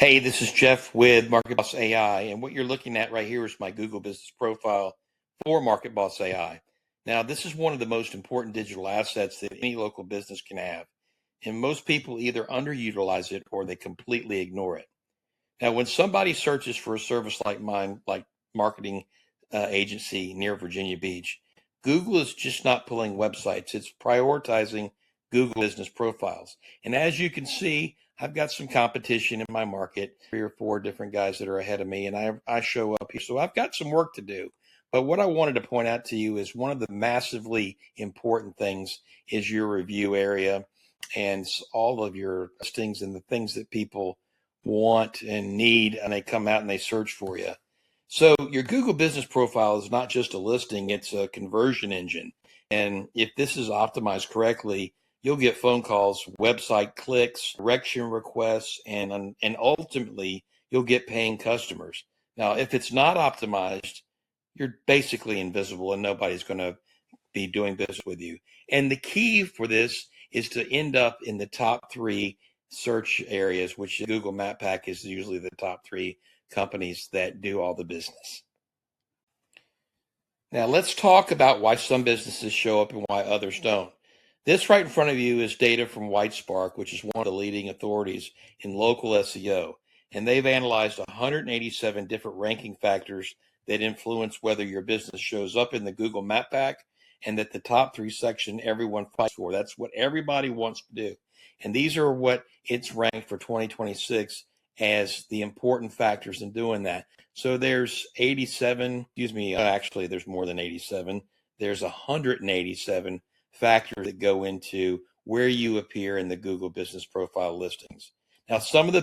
Hey, this is Jeff with MarketBoss AI, and what you're looking at right here is my Google business profile for MarketBoss AI. Now, this is one of the most important digital assets that any local business can have, and most people either underutilize it or they completely ignore it. Now, when somebody searches for a service like mine, like marketing agency near Virginia Beach, Google is just not pulling websites. It's prioritizing Google business profiles. And as you can see, I've got some competition in my market, 3 or 4 different guys that are ahead of me, and I show up here. So I've got some work to do. But what I wanted to point out to you is one of the massively important things is your review area and all of your listings and the things that people want and need, and they come out and they search for you. So your Google business profile is not just a listing, it's a conversion engine. And if this is optimized correctly, you'll get phone calls, website clicks, direction requests, and ultimately you'll get paying customers. Now, if it's not optimized, you're basically invisible and nobody's going to be doing business with you. And the key for this is to end up in the top 3 search areas, which Google Map Pack is usually the top 3 companies that do all the business. Now let's talk about why some businesses show up and why others don't. This right in front of you is data from Whitespark, which is one of the leading authorities in local SEO. And they've analyzed 187 different ranking factors that influence whether your business shows up in the Google Map Pack and that the top 3 section everyone fights for. That's what everybody wants to do. And these are what it's ranked for 2026 as the important factors in doing that. So there's 87, actually there's more than 87. There's 187 factors that go into where you appear in the Google business profile listings. Now, some of the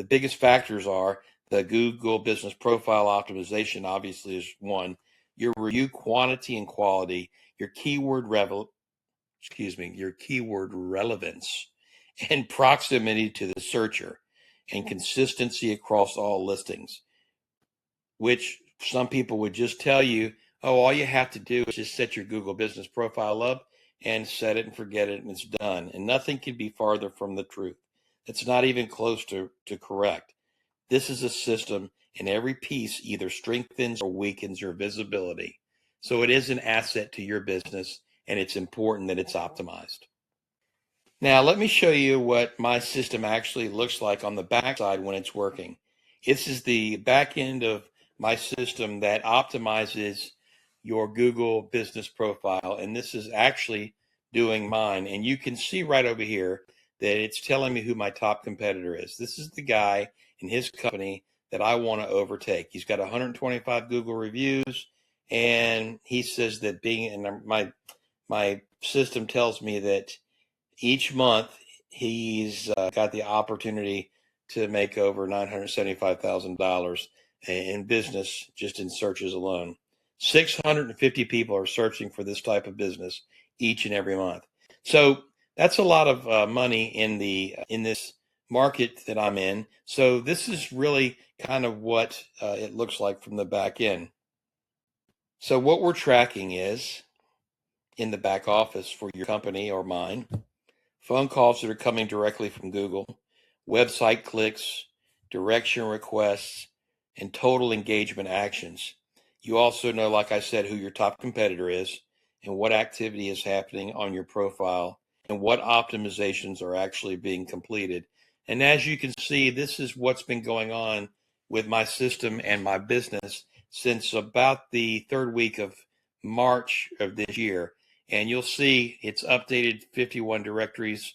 biggest factors are the Google business profile optimization, obviously is one, your review quantity and quality, your keyword relevance and proximity to the searcher, and consistency across all listings, which some people would just tell you, oh, all you have to do is just set your Google business profile up and set it and forget it and it's done. And nothing can be farther from the truth. It's not even close to correct. This is a system, and every piece either strengthens or weakens your visibility. So it is an asset to your business, and it's important that it's optimized. Now, let me show you what my system actually looks like on the backside when it's working. This is the back end of my system that optimizes your Google business profile, and this is actually doing mine. And you can see right over here that it's telling me who my top competitor is. This is the guy in his company that I want to overtake. He's got 125 Google reviews, and he says that my system tells me that each month he's got the opportunity to make over $975,000 in business just in searches alone. 650 people are searching for this type of business each and every month. So that's a lot of money in this market that I'm in. So this is really kind of what it looks like from the back end. So what we're tracking is in the back office for your company or mine, phone calls that are coming directly from Google, website clicks, direction requests, and total engagement actions. You also know, like I said, who your top competitor is and what activity is happening on your profile and what optimizations are actually being completed. And as you can see, this is what's been going on with my system and my business since about the 3rd week of March of this year. And you'll see it's updated 51 directories.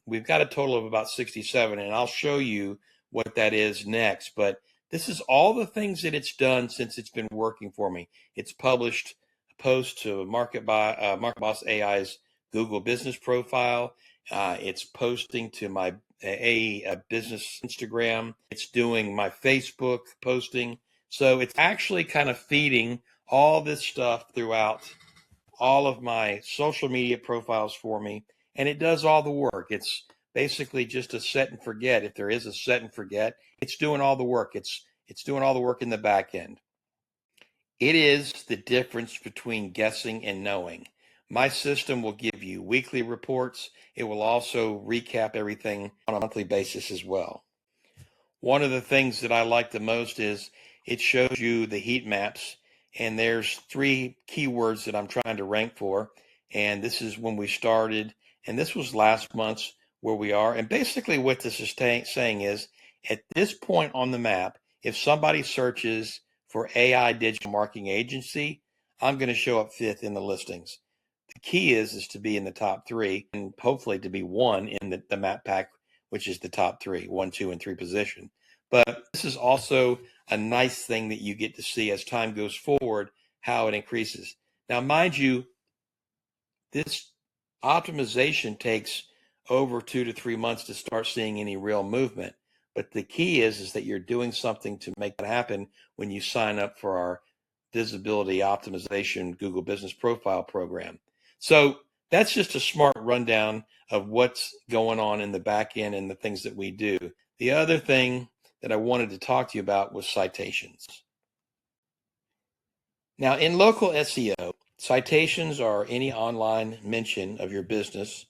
We've got a total of about 67, and I'll show you what that is next. But this is all the things that it's done since it's been working for me. It's published a post to MarketBoss AI's Google business profile. It's posting to my a business Instagram. It's doing my Facebook posting. So it's actually kind of feeding all this stuff throughout all of my social media profiles for me, and it does all the work. It's basically just a set and forget. If there is a set and forget, it's doing all the work. It's doing all the work in the back end. It is the difference between guessing and knowing. My system will give you weekly reports. It will also recap everything on a monthly basis as well. One of the things that I like the most is it shows you the heat maps, and there's 3 keywords that I'm trying to rank for. And this is when we started, and this was last month's where we are. And basically what this is saying is, at this point on the map, if somebody searches for AI digital marketing agency, I'm going to show up 5th in the listings. The key is to be in the top 3, and hopefully to be 1 in the map pack, which is the top 3, 1, 2, and 3 position. But this is also a nice thing that you get to see as time goes forward, how it increases. Now, mind you, this optimization takes over 2 to 3 months to start seeing any real movement. But the key is that you're doing something to make that happen when you sign up for our visibility optimization Google Business Profile program. So that's just a smart rundown of what's going on in the back end and the things that we do. The other thing that I wanted to talk to you about was citations. Now, in local SEO, citations are any online mention of your business,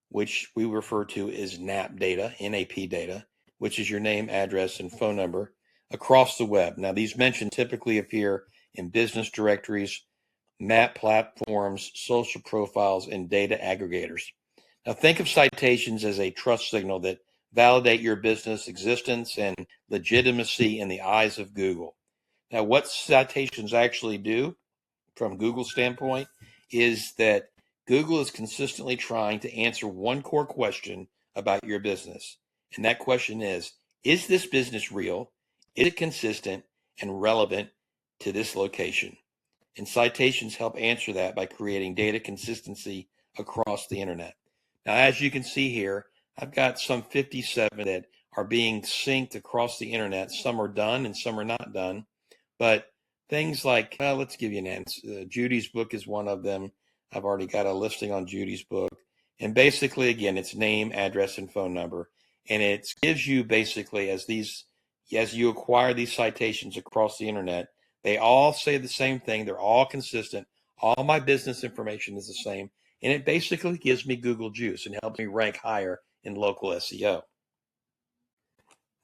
which we refer to as NAP data, NAP data, which is your name, address, and phone number across the web. Now, these mentions typically appear in business directories, map platforms, social profiles, and data aggregators. Now, think of citations as a trust signal that validate your business existence and legitimacy in the eyes of Google. Now, what citations actually do from Google's standpoint is that Google is consistently trying to answer one core question about your business. And that question is this business real? Is it consistent and relevant to this location? And citations help answer that by creating data consistency across the internet. Now, as you can see here, I've got some 57 that are being synced across the internet. Some are done and some are not done. But things like, let's give you an answer. Judy's book is one of them. I've already got a listing on Judy's book. And basically, again, it's name, address, and phone number. And it gives you basically, as you acquire these citations across the internet, they all say the same thing. They're all consistent. All my business information is the same. And it basically gives me Google juice and helps me rank higher in local SEO.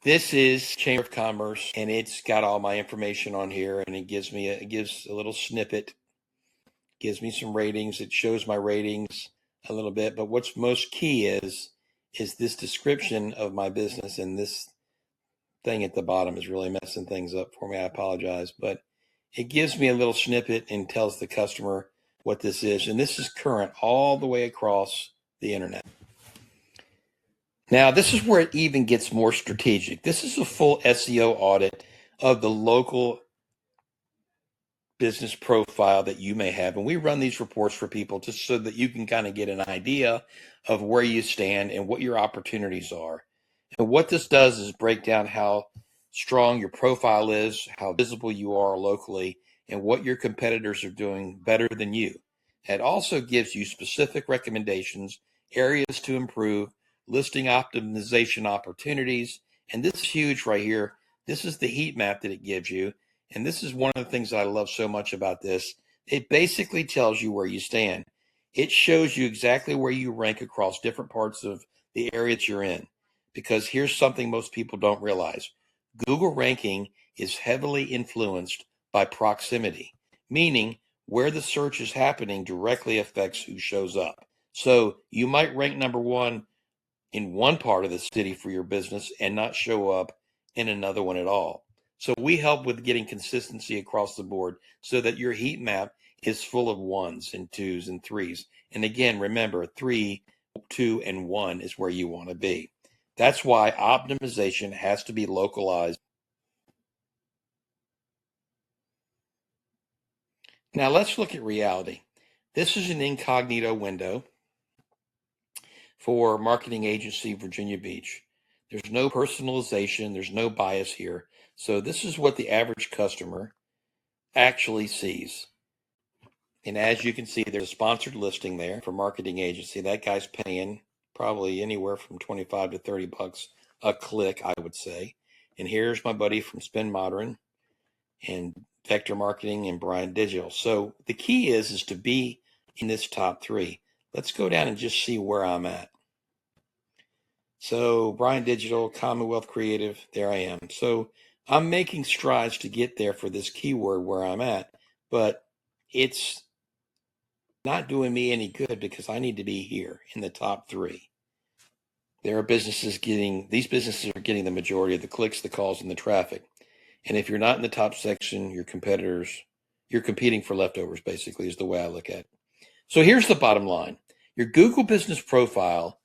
This is Chamber of Commerce, and it's got all my information on here, and it gives a little snippet, gives me some ratings. It shows my ratings a little bit, but what's most key is this description of my business, and this thing at the bottom is really messing things up for me. I apologize, but it gives me a little snippet and tells the customer what this is, and this is current all the way across the internet. Now, this is where it even gets more strategic. This is a full SEO audit of the local business profile that you may have. And we run these reports for people just so that you can kind of get an idea of where you stand and what your opportunities are. And what this does is break down how strong your profile is, how visible you are locally, and what your competitors are doing better than you. It also gives you specific recommendations, areas to improve, listing optimization opportunities. And this is huge right here. This is the heat map that it gives you. And this is one of the things that I love so much about this. It basically tells you where you stand. It shows you exactly where you rank across different parts of the area that you're in. Because here's something most people don't realize. Google ranking is heavily influenced by proximity, meaning where the search is happening directly affects who shows up. So you might rank number 1 in one part of the city for your business and not show up in another one at all. So we help with getting consistency across the board so that your heat map is full of 1s and 2s and 3s. And again, remember, 3, 2, and 1 is where you want to be. That's why optimization has to be localized. Now let's look at reality. This is an incognito window for marketing agency Virginia Beach. There's no personalization. There's no bias here. So this is what the average customer actually sees. And as you can see, there's a sponsored listing there for marketing agency. That guy's paying probably anywhere from 25 to 30 bucks a click, I would say. And here's my buddy from Spin Modern and Vector Marketing and Brian Digital. So the key is to be in this top 3. Let's go down and just see where I'm at. So Brian Digital, Commonwealth Creative, there I am. So I'm making strides to get there for this keyword where I'm at, but it's not doing me any good because I need to be here in the top 3. There are these businesses are getting the majority of the clicks, the calls, and the traffic. And if you're not in the top section, your competitors, you're competing for leftovers, basically, is the way I look at it. So here's the bottom line. Your Google business profile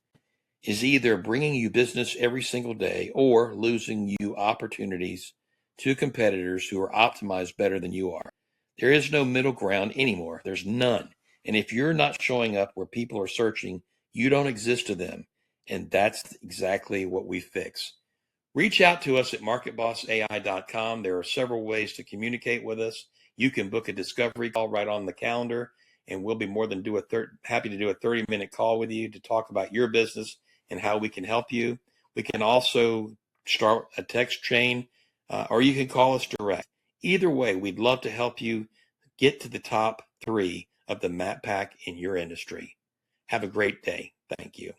is either bringing you business every single day or losing you opportunities to competitors who are optimized better than you are. There is no middle ground anymore. There's none. And if you're not showing up where people are searching, you don't exist to them. And that's exactly what we fix. Reach out to us at marketbossai.com. There are several ways to communicate with us. You can book a discovery call right on the calendar, and we'll be more than happy to do a 30-minute call with you to talk about your business and how we can help you. We can also start a text chain, or you can call us direct. Either way, we'd love to help you get to the top 3 of the map pack in your industry. Have a great day. Thank you.